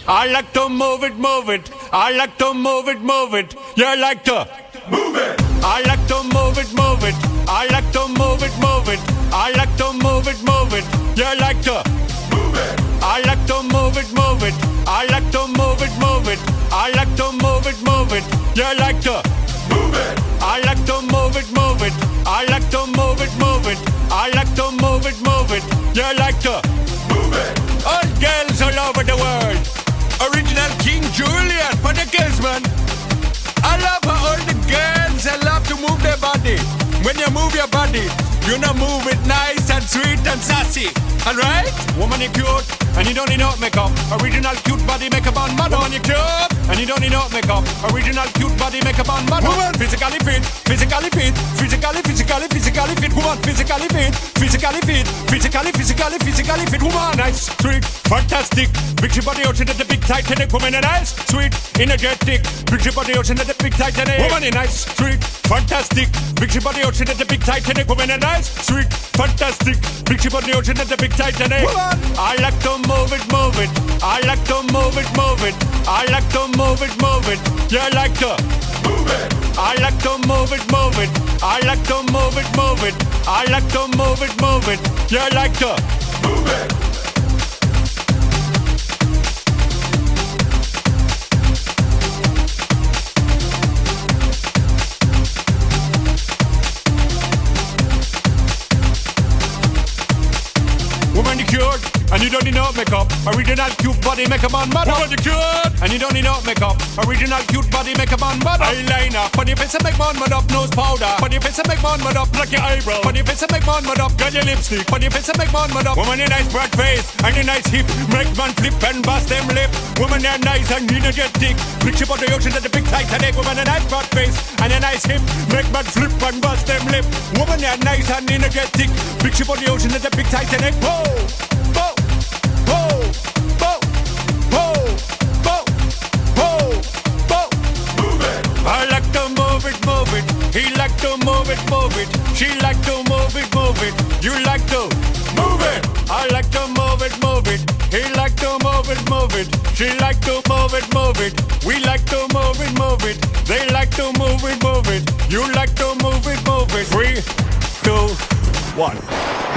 I like to move it, move it. I like to move it, move it. You like to move it. I like to move it, move it. I like to move it, move it. I like to move it, move it. You like to move it. I like to move it, move it. I like to move it, move it. I like to move it, move it. You like to move it. I like to move it, move it. I like to move it, move it. I like to move it, move it. You like to move it. All girls all over the world. Original King Julian for the girls, man. I love how all the girls they love to move their body. When you move your body, you know move it nice and sweet and sassy. Alright? Woman, you cute, and you don't need no makeup. Original cute body makeup on model. Woman, you cute, and you don't need no makeup. Original cute body makeup on model. Woman, physically fit, physically fit, physically fit. Woman, physically fit, physically fit. Woman, nice, sweet, fantastic. Big body ocean at the big Titanic. Woman, nice, sweet, energetic. Big body ocean at the big Titanic. Woman, nice, sweet, fantastic. Big body ocean at the big Titanic. Woman, nice, sweet, fantastic. Big body ocean at the big Titanic. Woman, I like to move it, move it. I like to move it, move it. I like to move it, move it. You like to move it. I like to move it, move it. I like to move it, move it. I like to move it, move it. You like to move it. Woman, you cute, and you don't need no makeup. Original cute body makeup on model. Woman, you cute, and you don't need no makeup. Original cute body makeup on model. Eyeliner, funny face and make man mud up. Nose powder, funny face and make man mud up. Like your eyebrow, funny face and make man mud up. Got your lipstick, funny face and make man mud up. Woman, you nice broad face and a nice hip. Make man flip and bust them lip. Woman, you nice and energetic. Big ship on the ocean at the big Titanic. Woman, a nice broad face and a nice hip. Make man flip and bust them lip. Woman, you nice and energetic. Big ship on the ocean at the big Titanic. Whoa. I like to move it, move it. He like to move it, move it. She like to move it, move it. You like to move it. I like to move it, move it. He like to move it, move it. She like to move it, move it. We like to move it, move it. They like to move it, move it. You like to move it, move it. 3, 2, 1.